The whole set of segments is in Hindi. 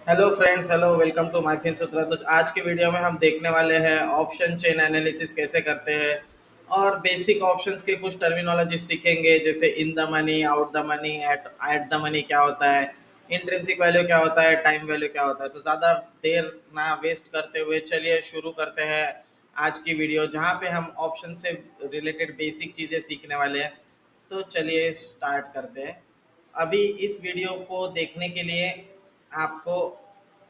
Hello friends, hello, welcome to my fin Sutra. तो आज के वीडियो में हम देखने वाले हैं ऑप्शन चेन एनालिसिस कैसे करते हैं और बेसिक ऑप्शंस के कुछ टर्मिनोलॉजी सीखेंगे, जैसे इन the money, out the money, at the money क्या होता है, इंट्रिंसिक वैल्यू क्या होता है, टाइम वैल्यू क्या होता है। तो ज़्यादा देर ना वेस्ट करते हुए चलिए शुरू करते हैं आज की वीडियो, जहाँ पे हम ऑप्शन से रिलेटेड बेसिक चीज़ें सीखने वाले हैं। तो चलिए स्टार्ट करते हैं। अभी इस वीडियो को देखने के लिए आपको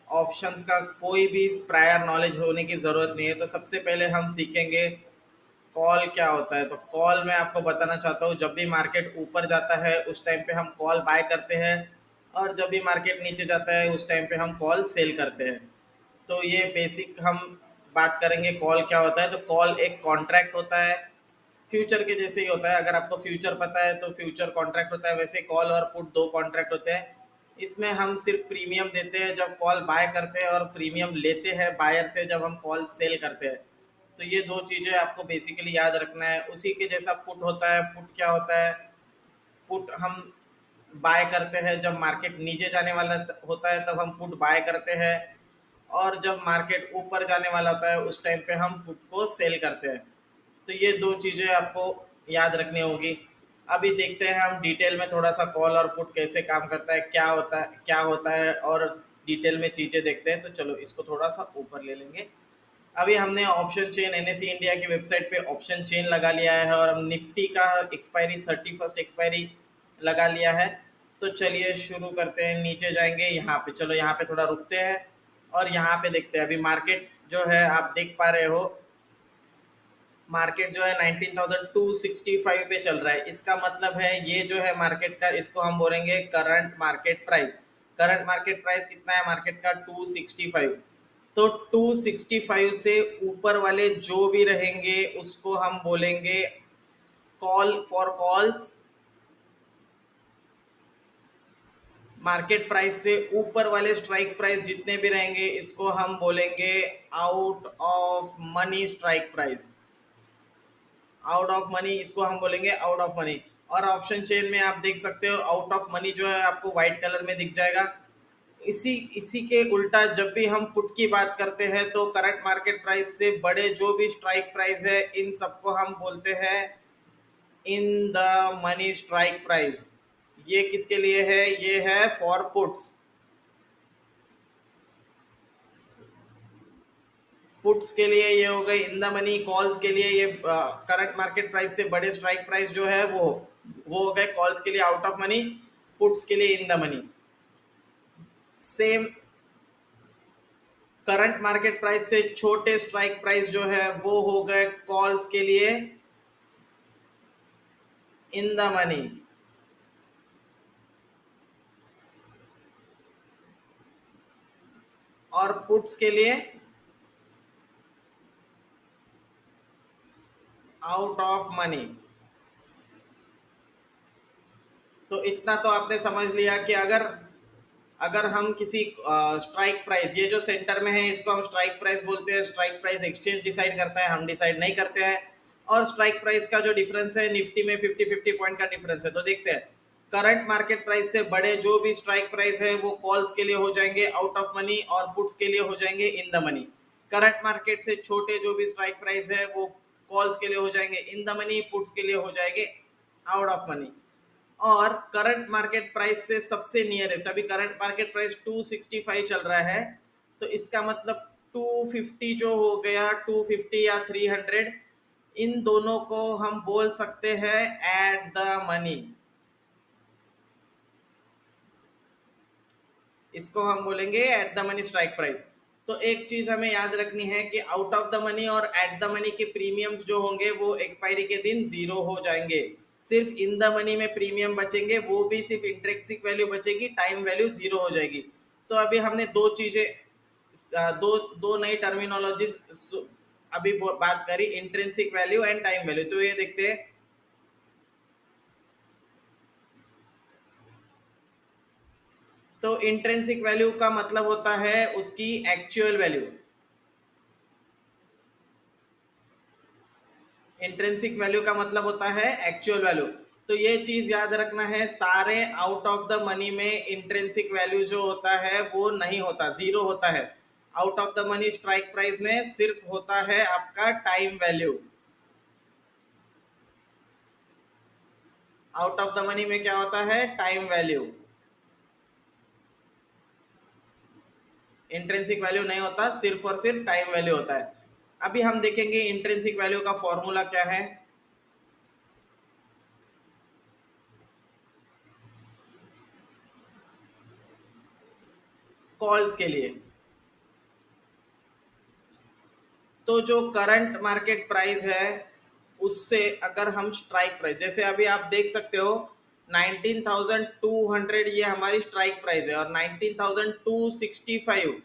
ऑप्शंस का कोई भी प्रायर नॉलेज होने की ज़रूरत नहीं है। तो सबसे पहले हम सीखेंगे कॉल क्या होता है। तो कॉल मैं आपको बताना चाहता हूँ, जब भी मार्केट ऊपर जाता है उस टाइम पे हम कॉल बाय करते हैं, और जब भी मार्केट नीचे जाता है उस टाइम पे हम कॉल सेल करते हैं। तो ये बेसिक हम बात करेंगे कॉल क्या होता है। तो कॉल एक कॉन्ट्रैक्ट होता है, फ्यूचर के जैसे ही होता है। अगर आपको फ्यूचर पता है तो फ्यूचर कॉन्ट्रैक्ट होता है, वैसे कॉल और पुट दो कॉन्ट्रैक्ट होते हैं। इसमें हम सिर्फ प्रीमियम देते हैं जब कॉल बाय करते हैं, और प्रीमियम लेते हैं बायर से जब हम कॉल सेल करते हैं। तो ये दो चीज़ें आपको बेसिकली याद रखना है। उसी के जैसा पुट होता है। पुट क्या होता है? पुट हम बाय करते हैं जब मार्केट नीचे जाने वाला होता है, तब हम पुट बाय करते हैं, और जब मार्केट ऊपर जाने वाला होता है उस टाइम पे हम पुट को सेल करते हैं। तो ये दो चीज़ें आपको याद रखनी होगी। अभी देखते हैं हम डिटेल में थोड़ा सा कॉल और पुट कैसे काम करता है, क्या होता है, और डिटेल में चीज़ें देखते हैं। तो चलो इसको थोड़ा सा ऊपर ले लेंगे। अभी हमने ऑप्शन चेन एनएससी इंडिया की वेबसाइट पे ऑप्शन चेन लगा लिया है, और हम निफ्टी का एक्सपायरी 31 एक्सपायरी लगा लिया है। तो चलिए शुरू करते हैं। नीचे जाएंगे यहाँ पे, चलो यहाँ पे थोड़ा रुकते हैं और यहाँ पे देखते हैं। अभी मार्केट जो है आप देख पा रहे हो, मार्केट जो है 19,265 पे चल रहा है। इसका मतलब है ये जो है मार्केट का, इसको हम बोलेंगे current market price. Current market price कितना है मार्केट का? 265। तो 265 से ऊपर वाले जो भी रहेंगे उसको हम बोलेंगे call for calls. Market price से ऊपर वाले स्ट्राइक प्राइस जितने भी रहेंगे इसको हम बोलेंगे out of money strike price. Out of money इसको हम बोलेंगे आउट ऑफ मनी। और ऑप्शन चेन में आप देख सकते हो आउट ऑफ मनी जो है आपको व्हाइट कलर में दिख जाएगा। इसी इसी के उल्टा जब भी हम पुट की बात करते हैं तो करंट मार्केट प्राइस से बड़े जो भी स्ट्राइक प्राइस है इन सबको हम बोलते हैं इन द मनी स्ट्राइक प्राइस। ये किसके लिए है? ये है फॉर पुट्स। पुट्स के लिए ये हो गई इन द मनी। कॉल्स के लिए ये करंट मार्केट प्राइस से बड़े स्ट्राइक प्राइस जो है वो हो गए कॉल्स के लिए आउट ऑफ मनी, पुट्स के लिए इन the money. Same current market price से छोटे स्ट्राइक प्राइस जो है वो हो गए कॉल्स के लिए इन द मनी, और पुट्स के लिए आउट ऑफ मनी। तो इतना तो आपने समझ लिया कि अगर अगर हम किसी स्ट्राइक प्राइस, ये जो सेंटर में है इसको हम स्ट्राइक प्राइस बोलते हैं। स्ट्राइक प्राइस एक्सचेंज डिसाइड करता है, हम डिसाइड नहीं करते हैं। और स्ट्राइक प्राइस का जो डिफरेंस है निफ्टी में 50-50 पॉइंट का डिफरेंस है। तो देखते हैं करंट मार्केट प्राइस से बड़े जो भी स्ट्राइक प्राइस है वो कॉल्स के लिए हो जाएंगे आउट ऑफ मनी, और पुट्स के लिए हो जाएंगे इन द मनी। करंट मार्केट से छोटे जो भी स्ट्राइक प्राइस है वो कॉल्स के लिए हो जाएंगे इन द मनी, पुट्स के लिए हो जाएंगे आउट ऑफ मनी। और करंट मार्केट प्राइस से सबसे नियरेस्ट, अभी करंट मार्केट प्राइस 265 चल रहा है, तो इसका मतलब 250 जो हो गया, 250 या 300, इन दोनों को हम बोल सकते हैं एट द मनी। इसको हम बोलेंगे at the money strike price. तो एक चीज हमें याद रखनी है कि आउट ऑफ द मनी और एट द मनी के प्रीमियम्स जो होंगे वो एक्सपायरी के दिन जीरो हो जाएंगे। सिर्फ इन द मनी में प्रीमियम बचेंगे, वो भी सिर्फ इंट्रिंसिक वैल्यू बचेगी, टाइम वैल्यू जीरो हो जाएगी। तो अभी हमने दो चीजें, दो दो नई टर्मिनोलॉजी अभी बात करी, intrinsic value and time value. तो ये देखते हैं। तो इंट्रिंसिक वैल्यू का मतलब होता है उसकी एक्चुअल वैल्यू। इंट्रिंसिक वैल्यू का मतलब होता है एक्चुअल वैल्यू। तो तो ये चीज याद रखना है, सारे आउट ऑफ द मनी में इंट्रिंसिक वैल्यू जो होता है वो नहीं होता, जीरो होता है। Out of the money strike price में सिर्फ होता है आपका time value. Out of the money में क्या होता है? Time value. इंट्रिंसिक वैल्यू नहीं होता, सिर्फ और सिर्फ टाइम वैल्यू होता है। अभी हम देखेंगे इंट्रिंसिक वैल्यू का फॉर्मूला क्या है कॉल्स के लिए। तो जो करंट मार्केट प्राइस है उससे अगर हम स्ट्राइक प्राइस, जैसे अभी आप देख सकते हो 19,200 ये हमारी स्ट्राइक प्राइस है और 19,265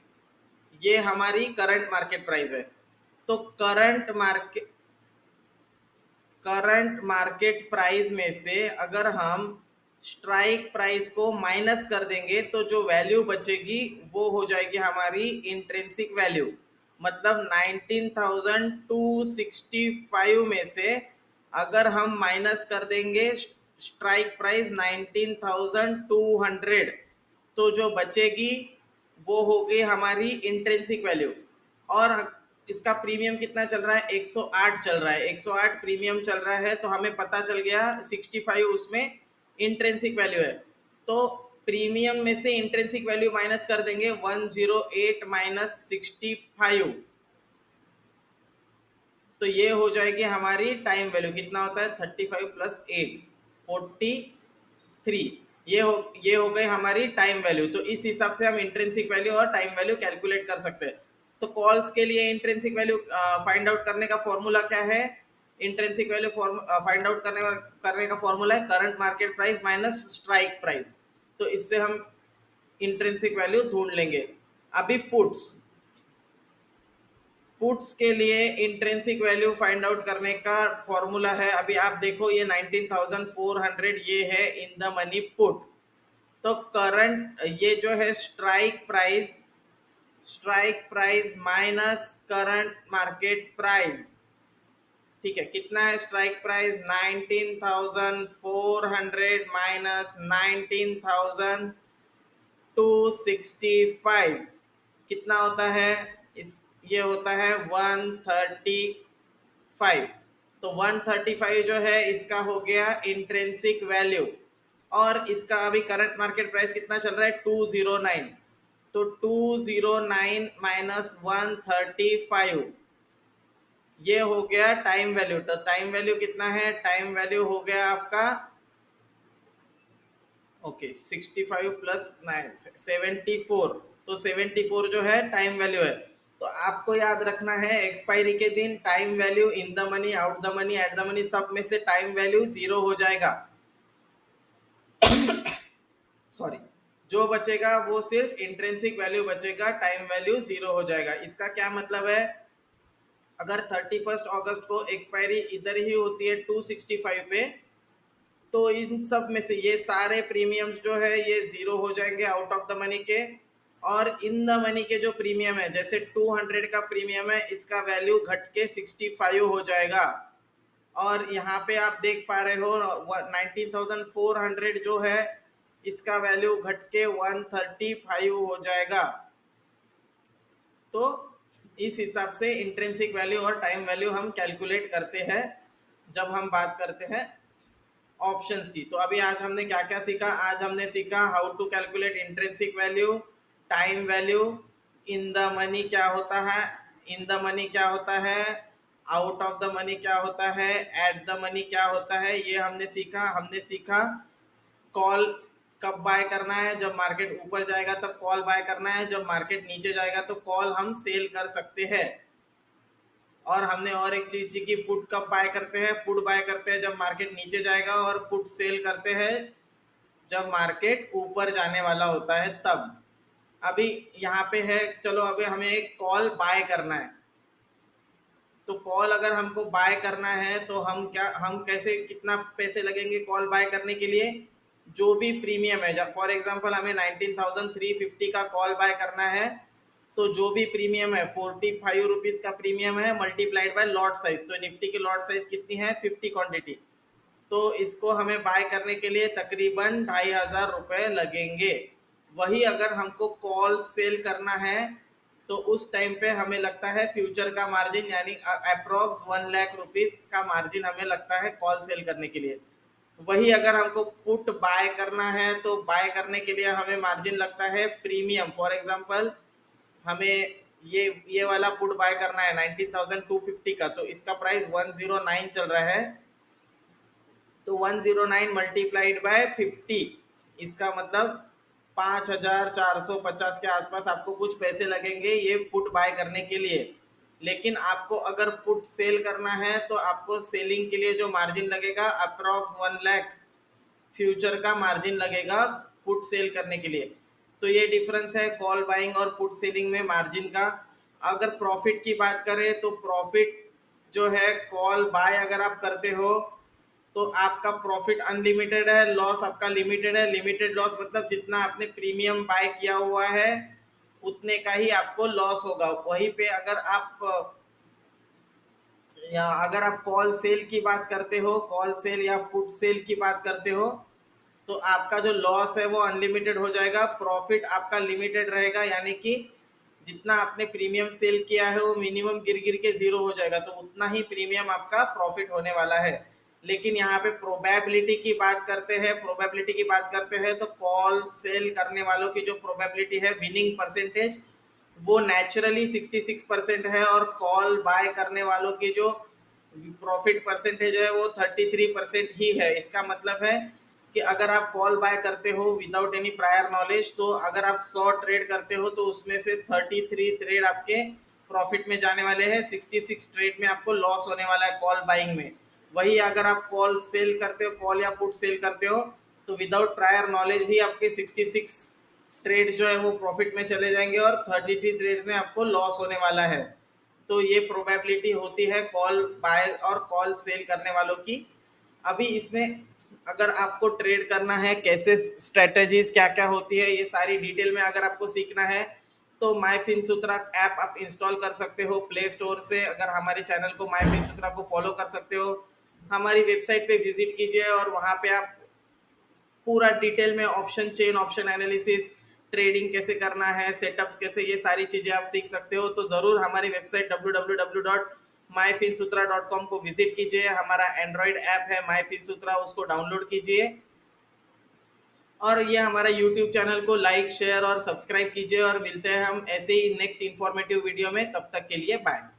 ये हमारी करंट मार्केट प्राइस है। तो करंट मार्केट प्राइस में से अगर हम स्ट्राइक प्राइस को माइनस कर देंगे तो जो वैल्यू बचेगी वो हो जाएगी हमारी इंट्रिंसिक वैल्यू। मतलब 19,265 में से अगर हम माइनस कर देंगे स्ट्राइक प्राइस 19,200 तो जो बचेगी वो होगी हमारी इंट्रिंसिक वैल्यू। और इसका प्रीमियम कितना चल रहा है? 108 चल रहा है, 108 प्रीमियम चल रहा है। तो हमें पता चल गया 65 उसमें इंट्रिंसिक वैल्यू है। तो प्रीमियम में से इंट्रिंसिक वैल्यू माइनस कर देंगे 108 माइनस 65, तो ये हो जाएगी हमारी टाइम वैल्यू। कितना होता है? 35 प्लस 8 43। ये हो गई हमारी टाइम वैल्यू। तो इस हिसाब से हम इंट्रिंसिक वैल्यू और टाइम वैल्यू कैलकुलेट कर सकते हैं। तो कॉल्स के लिए इंट्रिंसिक वैल्यू फाइंड आउट करने का फॉर्मूला क्या है? इंट्रिंसिक वैल्यू फाइंड आउट करने का फॉर्मूला है current market price minus strike price. तो इससे हम इंट्रिंसिक वैल्यू ढूंढ लेंगे। अभी पुट्स के लिए इंट्रिंसिक वैल्यू फाइंड आउट करने का फॉर्मूला है, अभी आप देखो ये 19,400 ये है इन द मनी पुट। तो करंट ये जो है strike price minus current market price. ठीक है, कितना है स्ट्राइक प्राइस? 19,400 माइनस 19,265 कितना होता है? इस ये होता है 135। तो 135 जो है इसका हो गया इंट्रिंसिक वैल्यू। और इसका अभी करंट मार्केट प्राइस कितना चल रहा है? 209। तो 209 माइनस 135 ये हो गया टाइम वैल्यू। तो टाइम वैल्यू कितना है? टाइम वैल्यू हो गया आपका ओके 65 प्लस 9 74। तो 74 जो है टाइम वैल्यू है। तो आपको याद रखना है एक्सपायरी के दिन time value in the money, out the money, at the money सब में से टाइम वैल्यू जीरो हो जाएगा। सॉरी, जो बचेगा वो सिर्फ इंट्रिंसिक वैल्यू बचेगा, टाइम वैल्यू जीरो हो जाएगा। इसका क्या मतलब है? अगर 31 अगस्त को एक्सपायरी इधर ही होती है 265 पे, तो इन सब में से ये सारे प्रीमियम्स जो है ये जीरो हो जाएंगे आउट ऑफ द मनी के। और इन द मनी के जो प्रीमियम है, जैसे 200 का प्रीमियम है, इसका वैल्यू घट के 65 हो जाएगा। और यहाँ पे आप देख पा रहे हो 19,400 जो है इसका वैल्यू घट के 135 हो जाएगा। तो इस हिसाब से इंट्रिंसिक वैल्यू और टाइम वैल्यू हम कैलकुलेट करते हैं जब हम बात करते हैं ऑप्शंस की। तो अभी आज हमने क्या क्या सीखा? आज हमने सीखा how to calculate intrinsic value, time value, in the money क्या होता है, इन द मनी क्या होता है, आउट ऑफ द मनी क्या होता है, एट द मनी क्या होता है, ये हमने सीखा कॉल कब बाय करना है, जब मार्केट ऊपर जाएगा तब कॉल बाय करना है, जब मार्केट नीचे जाएगा तो कॉल हम सेल कर सकते हैं। और हमने और एक चीज सीखी, पुट कब बाय करते हैं? पुट बाय करते हैं जब मार्केट नीचे जाएगा, और पुट सेल करते हैं जब मार्केट ऊपर जाने वाला होता है तब। अभी यहाँ पे है, चलो अभी हमें एक कॉल बाय करना है। तो कॉल अगर हमको बाय करना है तो हम कैसे, कितना पैसे लगेंगे कॉल बाय करने के लिए? जो भी प्रीमियम है, जब फॉर एग्जांपल हमें 19,350 का कॉल बाय करना है, तो जो भी प्रीमियम है 45 रुपीज़ का प्रीमियम है मल्टीप्लाइड बाय लॉट साइज। तो निफ्टी की लॉट साइज कितनी है? 50 क्वांटिटी। तो इसको हमें बाय करने के लिए तकरीबन 2500 रुपये लगेंगे। वही अगर हमको कॉल सेल करना है तो उस टाइम पे हमें लगता है फ्यूचर का मार्जिन, यानी अप्रोक्स 1 लाख रुपीस का मार्जिन हमें लगता है कॉल सेल करने के लिए। वही अगर हमको पुट बाय करना है तो बाय करने के लिए हमें मार्जिन लगता है प्रीमियम। फॉर एग्जांपल हमें ये वाला पुट बाय करना है 19,250 का, तो इसका प्राइस 109 चल रहा है। तो 109 मल्टीप्लाइड बाय 50, इसका मतलब 5,450 के आसपास आपको कुछ पैसे लगेंगे ये पुट बाय करने के लिए। लेकिन आपको अगर पुट सेल करना है तो आपको सेलिंग के लिए जो मार्जिन लगेगा अप्रॉक्स 1 लाख फ्यूचर का मार्जिन लगेगा पुट सेल करने के लिए। तो ये डिफरेंस है कॉल बाइंग और पुट सेलिंग में मार्जिन का। अगर प्रॉफिट की बात करें तो प्रॉफिट जो है कॉल बाय अगर आप करते हो तो आपका प्रॉफिट अनलिमिटेड है, लॉस आपका लिमिटेड है। लिमिटेड लॉस मतलब जितना आपने प्रीमियम बाय किया हुआ है उतने का ही आपको लॉस होगा। वहीं पे अगर आप या अगर आप कॉल सेल की बात करते हो, कॉल सेल या पुट सेल की बात करते हो, तो आपका जो लॉस है वो अनलिमिटेड हो जाएगा, प्रॉफिट आपका लिमिटेड रहेगा। यानी कि जितना आपने प्रीमियम सेल किया है वो मिनिमम गिर गिर के जीरो हो जाएगा, तो उतना ही प्रीमियम आपका प्रॉफिट होने वाला है। लेकिन यहाँ पे प्रोबेबिलिटी की बात करते हैं, प्रोबेबिलिटी की बात करते हैं तो कॉल सेल करने वालों की जो प्रोबेबिलिटी है विनिंग परसेंटेज वो नेचुरली 66% है, और कॉल बाय करने वालों की जो प्रॉफिट परसेंटेज है वो 33% ही है। इसका मतलब है कि अगर आप कॉल बाय करते हो विदाउट एनी प्रायर नॉलेज, तो अगर आप 100 ट्रेड करते हो तो उसमें से 33 ट्रेड आपके प्रॉफिट में जाने वाले हैं, 66 ट्रेड में आपको लॉस होने वाला है कॉल बाइंग में। वही अगर आप कॉल सेल करते हो, कॉल या पुट सेल करते हो, तो विदाउट प्रायर नॉलेज ही आपके 66 ट्रेड जो है वो प्रॉफिट में चले जाएंगे और 33 ट्रेड्स में आपको लॉस होने वाला है। तो ये प्रोबेबिलिटी होती है कॉल बाय और कॉल सेल करने वालों की। अभी इसमें अगर आपको ट्रेड करना है, कैसे स्ट्रेटजीज क्या क्या होती है, ये सारी डिटेल में अगर आपको सीखना है तो माई फिनसूत्रा ऐप आप इंस्टॉल कर सकते हो प्ले स्टोर से। अगर हमारे चैनल को माई फिनसूत्रा को फॉलो कर सकते हो, हमारी वेबसाइट पे विजिट कीजिए और वहाँ पे आप पूरा डिटेल में option chain, option analysis, trading कैसे करना है, सेटअप्स कैसे, ये सारी चीज़ें आप सीख सकते हो। तो ज़रूर हमारी वेबसाइट www.myfinsutra.com को विजिट कीजिए। हमारा एंड्रॉयड ऐप है माई फिनसूत्रा, उसको डाउनलोड कीजिए और ये हमारा यूट्यूब चैनल को लाइक शेयर और सब्सक्राइब कीजिए। और मिलते हैं हम ऐसे ही नेक्स्ट इन्फॉर्मेटिव वीडियो में, तब तक के लिए बाय।